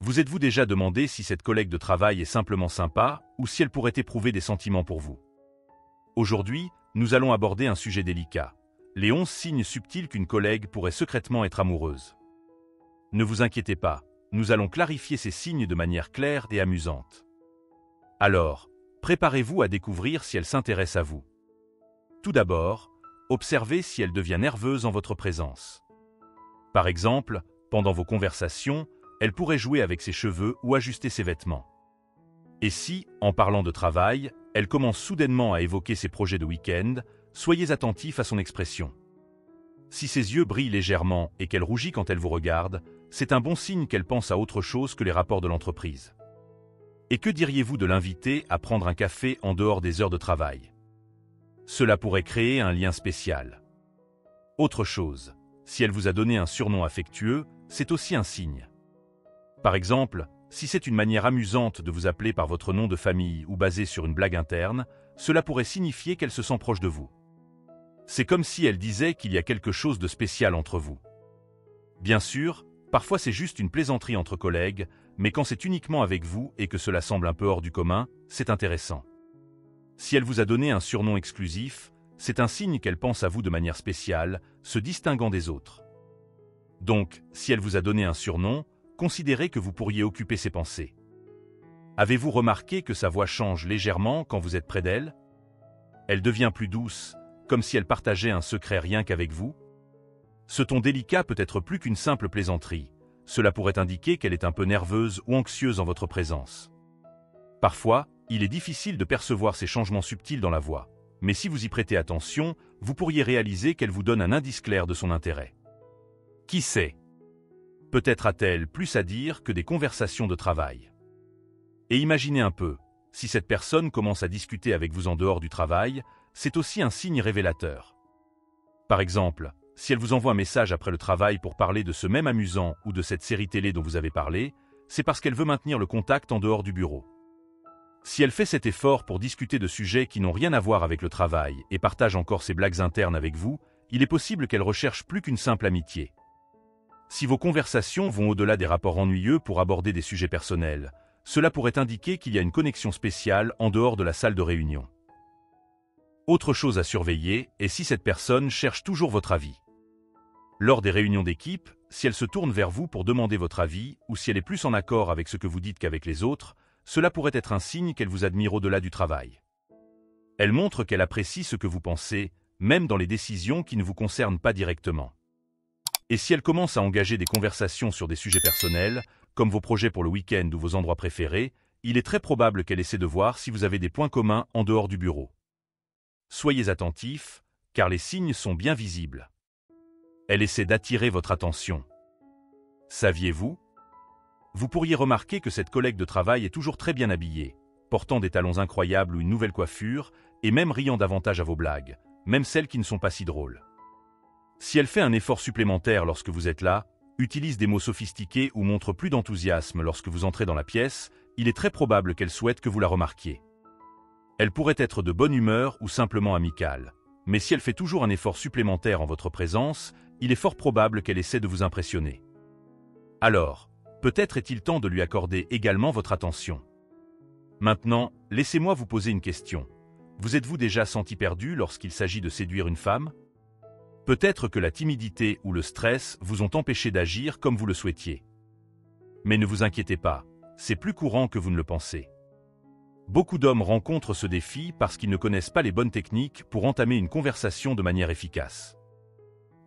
Vous êtes-vous déjà demandé si cette collègue de travail est simplement sympa ou si elle pourrait éprouver des sentiments pour vous? Aujourd'hui, nous allons aborder un sujet délicat. Les 11 signes subtils qu'une collègue pourrait secrètement être amoureuse. Ne vous inquiétez pas, nous allons clarifier ces signes de manière claire et amusante. Alors, préparez-vous à découvrir si elle s'intéresse à vous. Tout d'abord, observez si elle devient nerveuse en votre présence. Par exemple, pendant vos conversations, elle pourrait jouer avec ses cheveux ou ajuster ses vêtements. Et si, en parlant de travail, elle commence soudainement à évoquer ses projets de week-end, soyez attentif à son expression. Si ses yeux brillent légèrement et qu'elle rougit quand elle vous regarde, c'est un bon signe qu'elle pense à autre chose que les rapports de l'entreprise. Et que diriez-vous de l'inviter à prendre un café en dehors des heures de travail? Cela pourrait créer un lien spécial. Autre chose, si elle vous a donné un surnom affectueux, c'est aussi un signe. Par exemple, si c'est une manière amusante de vous appeler par votre nom de famille ou basée sur une blague interne, cela pourrait signifier qu'elle se sent proche de vous. C'est comme si elle disait qu'il y a quelque chose de spécial entre vous. Bien sûr, parfois c'est juste une plaisanterie entre collègues, mais quand c'est uniquement avec vous et que cela semble un peu hors du commun, c'est intéressant. Si elle vous a donné un surnom exclusif, c'est un signe qu'elle pense à vous de manière spéciale, se distinguant des autres. Donc, si elle vous a donné un surnom, considérez que vous pourriez occuper ses pensées. Avez-vous remarqué que sa voix change légèrement quand vous êtes près d'elle? Elle devient plus douce, comme si elle partageait un secret rien qu'avec vous? Ce ton délicat peut être plus qu'une simple plaisanterie. Cela pourrait indiquer qu'elle est un peu nerveuse ou anxieuse en votre présence. Parfois, il est difficile de percevoir ces changements subtils dans la voix, mais si vous y prêtez attention, vous pourriez réaliser qu'elle vous donne un indice clair de son intérêt. Qui sait? Peut-être a-t-elle plus à dire que des conversations de travail. Et imaginez un peu, si cette personne commence à discuter avec vous en dehors du travail, c'est aussi un signe révélateur. Par exemple, si elle vous envoie un message après le travail pour parler de ce même amusant ou de cette série télé dont vous avez parlé, c'est parce qu'elle veut maintenir le contact en dehors du bureau. Si elle fait cet effort pour discuter de sujets qui n'ont rien à voir avec le travail et partage encore ses blagues internes avec vous, il est possible qu'elle recherche plus qu'une simple amitié. Si vos conversations vont au-delà des rapports ennuyeux pour aborder des sujets personnels, cela pourrait indiquer qu'il y a une connexion spéciale en dehors de la salle de réunion. Autre chose à surveiller est si cette personne cherche toujours votre avis. Lors des réunions d'équipe, si elle se tourne vers vous pour demander votre avis ou si elle est plus en accord avec ce que vous dites qu'avec les autres, cela pourrait être un signe qu'elle vous admire au-delà du travail. Elle montre qu'elle apprécie ce que vous pensez, même dans les décisions qui ne vous concernent pas directement. Et si elle commence à engager des conversations sur des sujets personnels, comme vos projets pour le week-end ou vos endroits préférés, il est très probable qu'elle essaie de voir si vous avez des points communs en dehors du bureau. Soyez attentifs, car les signes sont bien visibles. Elle essaie d'attirer votre attention. Saviez-vous? Vous pourriez remarquer que cette collègue de travail est toujours très bien habillée, portant des talons incroyables ou une nouvelle coiffure, et même riant davantage à vos blagues, même celles qui ne sont pas si drôles. Si elle fait un effort supplémentaire lorsque vous êtes là, utilise des mots sophistiqués ou montre plus d'enthousiasme lorsque vous entrez dans la pièce, il est très probable qu'elle souhaite que vous la remarquiez. Elle pourrait être de bonne humeur ou simplement amicale, mais si elle fait toujours un effort supplémentaire en votre présence, il est fort probable qu'elle essaie de vous impressionner. Alors, peut-être est-il temps de lui accorder également votre attention. Maintenant, laissez-moi vous poser une question. Vous êtes-vous déjà senti perdu lorsqu'il s'agit de séduire une femme? Peut-être que la timidité ou le stress vous ont empêché d'agir comme vous le souhaitiez. Mais ne vous inquiétez pas, c'est plus courant que vous ne le pensez. Beaucoup d'hommes rencontrent ce défi parce qu'ils ne connaissent pas les bonnes techniques pour entamer une conversation de manière efficace.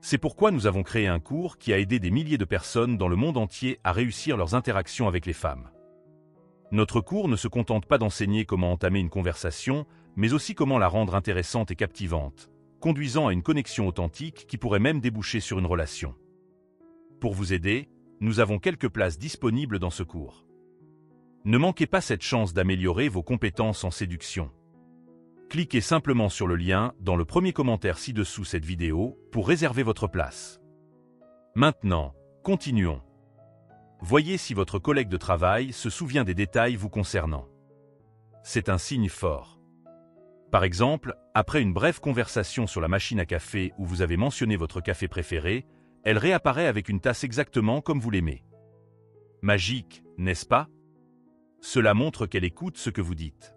C'est pourquoi nous avons créé un cours qui a aidé des milliers de personnes dans le monde entier à réussir leurs interactions avec les femmes. Notre cours ne se contente pas d'enseigner comment entamer une conversation, mais aussi comment la rendre intéressante et captivante, conduisant à une connexion authentique qui pourrait même déboucher sur une relation. Pour vous aider, nous avons quelques places disponibles dans ce cours. Ne manquez pas cette chance d'améliorer vos compétences en séduction. Cliquez simplement sur le lien dans le premier commentaire ci-dessous cette vidéo pour réserver votre place. Maintenant, continuons. Voyez si votre collègue de travail se souvient des détails vous concernant. C'est un signe fort. Par exemple, après une brève conversation sur la machine à café où vous avez mentionné votre café préféré, elle réapparaît avec une tasse exactement comme vous l'aimez. Magique, n'est-ce pas? Cela montre qu'elle écoute ce que vous dites.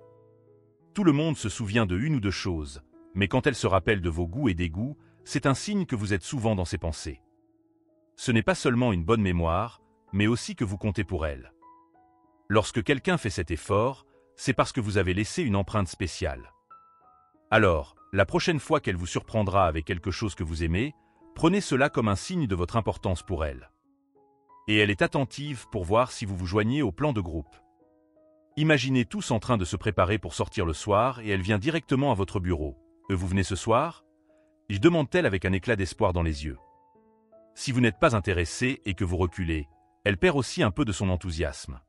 Tout le monde se souvient de une ou deux choses, mais quand elle se rappelle de vos goûts et dégoûts, c'est un signe que vous êtes souvent dans ses pensées. Ce n'est pas seulement une bonne mémoire, mais aussi que vous comptez pour elle. Lorsque quelqu'un fait cet effort, c'est parce que vous avez laissé une empreinte spéciale. Alors, la prochaine fois qu'elle vous surprendra avec quelque chose que vous aimez, prenez cela comme un signe de votre importance pour elle. Et elle est attentive pour voir si vous vous joignez au plan de groupe. Imaginez tous en train de se préparer pour sortir le soir et elle vient directement à votre bureau. « Vous venez ce soir ?» demande-t-elle avec un éclat d'espoir dans les yeux. Si vous n'êtes pas intéressé et que vous reculez, elle perd aussi un peu de son enthousiasme.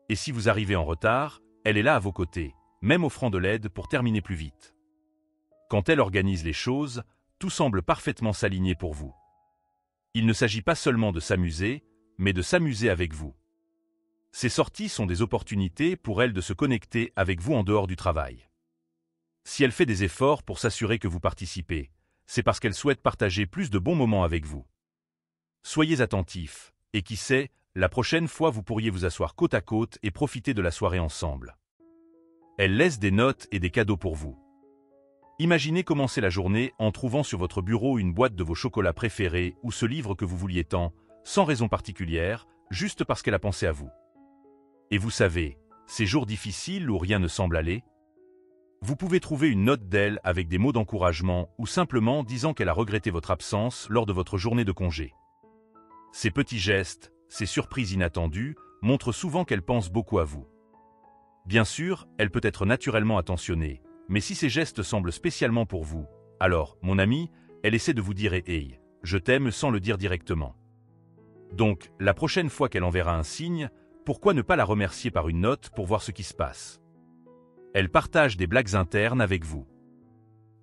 Et si vous arrivez en retard, elle est là à vos côtés, même offrant de l'aide pour terminer plus vite. Quand elle organise les choses, tout semble parfaitement s'aligner pour vous. Il ne s'agit pas seulement de s'amuser, mais de s'amuser avec vous. Ces sorties sont des opportunités pour elle de se connecter avec vous en dehors du travail. Si elle fait des efforts pour s'assurer que vous participez, c'est parce qu'elle souhaite partager plus de bons moments avec vous. Soyez attentifs, et qui sait, la prochaine fois vous pourriez vous asseoir côte à côte et profiter de la soirée ensemble. Elle laisse des notes et des cadeaux pour vous. Imaginez commencer la journée en trouvant sur votre bureau une boîte de vos chocolats préférés ou ce livre que vous vouliez tant, sans raison particulière, juste parce qu'elle a pensé à vous. Et vous savez, ces jours difficiles où rien ne semble aller, vous pouvez trouver une note d'elle avec des mots d'encouragement ou simplement disant qu'elle a regretté votre absence lors de votre journée de congé. Ces petits gestes, ces surprises inattendues, montrent souvent qu'elle pense beaucoup à vous. Bien sûr, elle peut être naturellement attentionnée, mais si ces gestes semblent spécialement pour vous, alors, mon ami, elle essaie de vous dire « Hey, je t'aime » sans le dire directement. Donc, la prochaine fois qu'elle enverra un signe, pourquoi ne pas la remercier par une note pour voir ce qui se passe? Elle partage des blagues internes avec vous.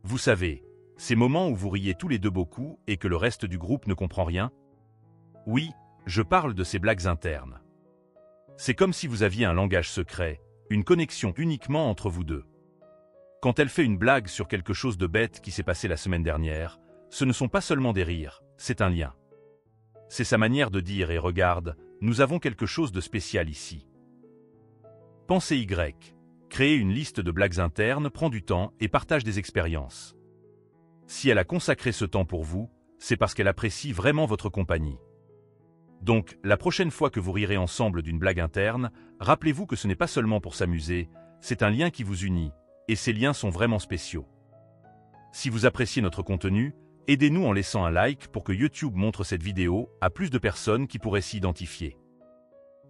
Vous savez, ces moments où vous riez tous les deux beaucoup et que le reste du groupe ne comprend rien? Oui, je parle de ces blagues internes. C'est comme si vous aviez un langage secret, une connexion uniquement entre vous deux. Quand elle fait une blague sur quelque chose de bête qui s'est passé la semaine dernière, ce ne sont pas seulement des rires, c'est un lien. C'est sa manière de dire « Et regarde, nous avons quelque chose de spécial ici ». Pensez Y. Créer une liste de blagues internes prend du temps et partage des expériences. Si elle a consacré ce temps pour vous, c'est parce qu'elle apprécie vraiment votre compagnie. Donc, la prochaine fois que vous rirez ensemble d'une blague interne, rappelez-vous que ce n'est pas seulement pour s'amuser, c'est un lien qui vous unit, et ces liens sont vraiment spéciaux. Si vous appréciez notre contenu, aidez-nous en laissant un like pour que YouTube montre cette vidéo à plus de personnes qui pourraient s'y identifier.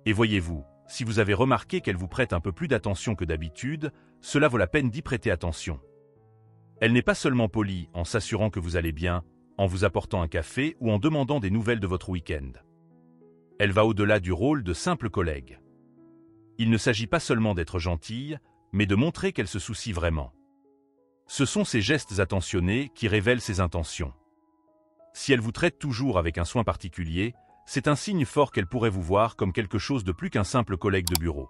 Et voyez-vous, si vous avez remarqué qu'elle vous prête un peu plus d'attention que d'habitude, cela vaut la peine d'y prêter attention. Elle n'est pas seulement polie en s'assurant que vous allez bien, en vous apportant un café ou en demandant des nouvelles de votre week-end. Elle va au-delà du rôle de simple collègue. Il ne s'agit pas seulement d'être gentille, mais de montrer qu'elle se soucie vraiment. Ce sont ces gestes attentionnés qui révèlent ses intentions. Si elle vous traite toujours avec un soin particulier, c'est un signe fort qu'elle pourrait vous voir comme quelque chose de plus qu'un simple collègue de bureau.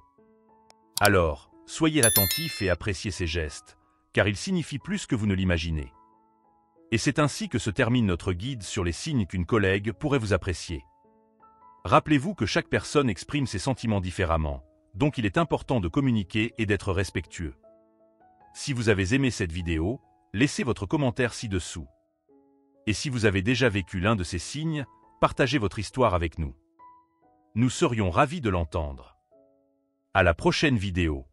Alors, soyez attentif et appréciez ces gestes, car ils signifient plus que vous ne l'imaginez. Et c'est ainsi que se termine notre guide sur les signes qu'une collègue pourrait vous apprécier. Rappelez-vous que chaque personne exprime ses sentiments différemment, donc il est important de communiquer et d'être respectueux. Si vous avez aimé cette vidéo, laissez votre commentaire ci-dessous. Et si vous avez déjà vécu l'un de ces signes, partagez votre histoire avec nous. Nous serions ravis de l'entendre. À la prochaine vidéo.